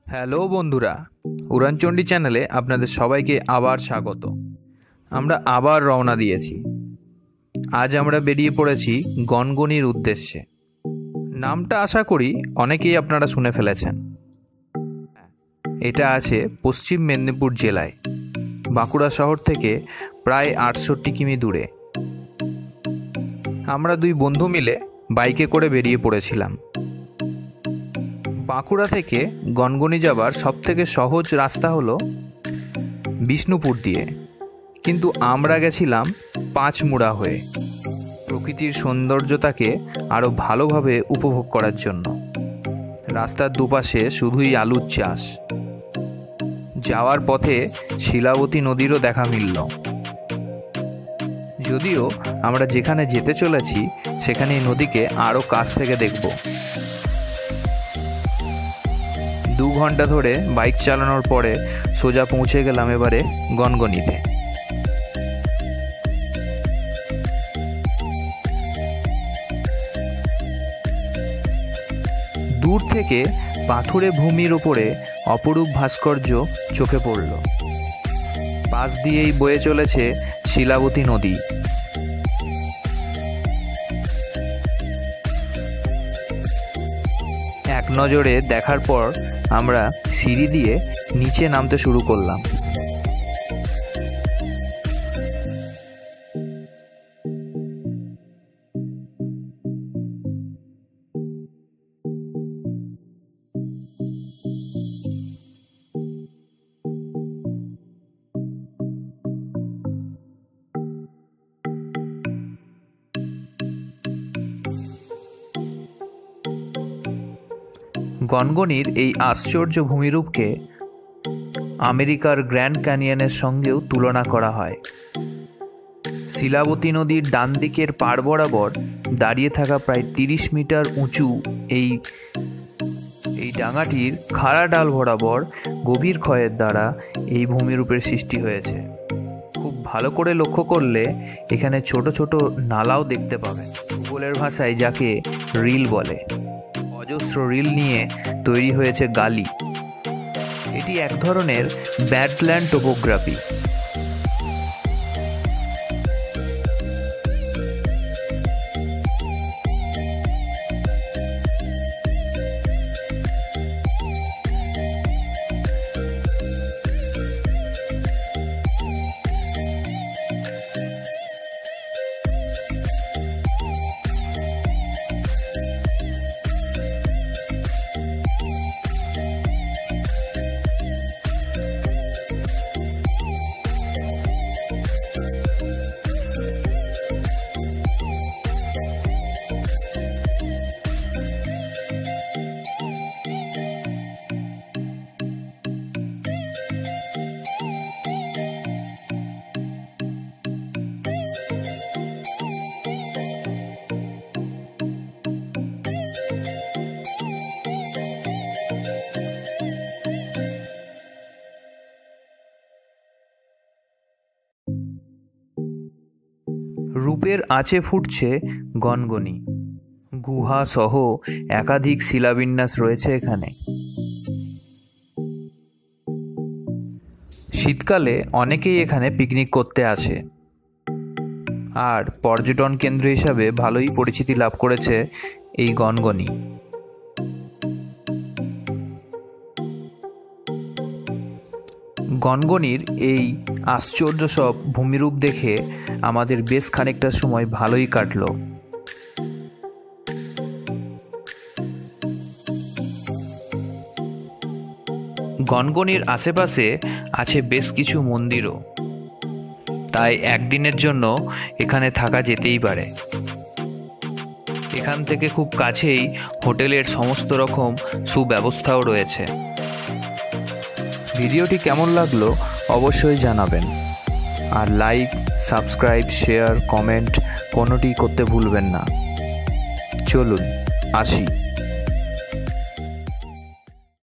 Hello বন্ধুরা, উড়ানচণ্ডী চ্যানেলে আপনাদের সবাইকে আবার স্বাগত। আমরা আবার রওনা দিয়েছি। আজ আমরা বেরিয়ে পড়েছি গনগনির উদ্দেশ্যে। নামটা আশা করি অনেকেই আপনারা শুনে ফেলেছেন। এটা আছে পশ্চিম মেদিনীপুর জেলায়, বাঁকুড়া শহর থেকে প্রায় 68 কিমি দূরে। আমরা দুই বন্ধু মিলে বাইকে করে বেরিয়ে পড়েছিলাম। বাঁকুড়া থেকে গনগনি যাবার সবথেকে সহজ রাস্তা হলো বিষ্ণুপুর দিয়ে, কিন্তু আমরা গেছিলাম পাঁচমুড়া হয়ে প্রকৃতির সৌন্দর্যতাকে আরও ভালোভাবে উপভোগ করার জন্য। রাস্তার দুপাশে শুধুই আলুর চাষ। যাওয়ার পথে শিলাবতী নদীরও দেখা মিলল। যদিও আমরা যেখানে যেতে চলেছি সেখানে এই নদীকে আরও কাছ থেকে দেখব। 2 ঘন্টা ধরে বাইক চালানোর পরে সোজা পৌঁছে গেলাম এবারে গনগনিতে। দূর থেকে পাথুরে ভূমির ওপরে অপরূপ ভাস্কর্য চোখে পড়ল। পাশ দিয়েই বয়ে চলেছে শিলাবতী নদী। এক নজরে দেখার পর আমরা সিঁড়ি দিয়ে নিচে নামতে শুরু করলাম। গনগনির এই আশ্চর্য ভূমিরূপকে আমেরিকার গ্র্যান্ড ক্যানিয়নের সঙ্গেও তুলনা করা হয়। শিলাবতী নদীর ডান দিকের পাড় বরাবর দাঁড়িয়ে থাকা প্রায় 30 মিটার উঁচু এই ডাঙাটির খাড়া ডাল বরাবর গভীর ক্ষয়ের দ্বারা এই ভূমিরূপের সৃষ্টি হয়েছে। খুব ভালো করে লক্ষ্য করলে এখানে ছোট ছোট নালাও দেখতে পাবেন। ভূগোলের ভাষায় যাকে রিল বলে। অজস্র রিল নিয়ে তৈরি হয়েছে গালি। এটি এক ধরনের ব্যাডল্যান্ড টোপোগ্রাফি। রূপের আঁচে ফুটছে গনগনি। গুহা সহ একাধিক শিলাবিন্যাস রয়েছে এখানে। শীতকালে অনেকেই এখানে পিকনিক করতে আসে, আর পর্যটন কেন্দ্র হিসাবে ভালোই পরিচিতি লাভ করেছে এই গনগনি। গনগনির এই আশ্চর্য সব ভূমিরূপ দেখে আমাদের বেশ খানিকটা সময় ভালোই কাটলো। গনগনির আশেপাশে আছে বেশ কিছু মন্দিরও, তাই একদিনের জন্য এখানে থাকা যেতেই পারে। এখান থেকে খুব কাছেই হোটেলের সমস্ত রকম সুব্যবস্থাও রয়েছে। ভিডিওটি কেমন লাগলো অবশ্যই জানাবেন, আর লাইক, সাবস্ক্রাইব, শেয়ার, কমেন্ট কোনোটি করতে ভুলবেন না। চলুন আসি।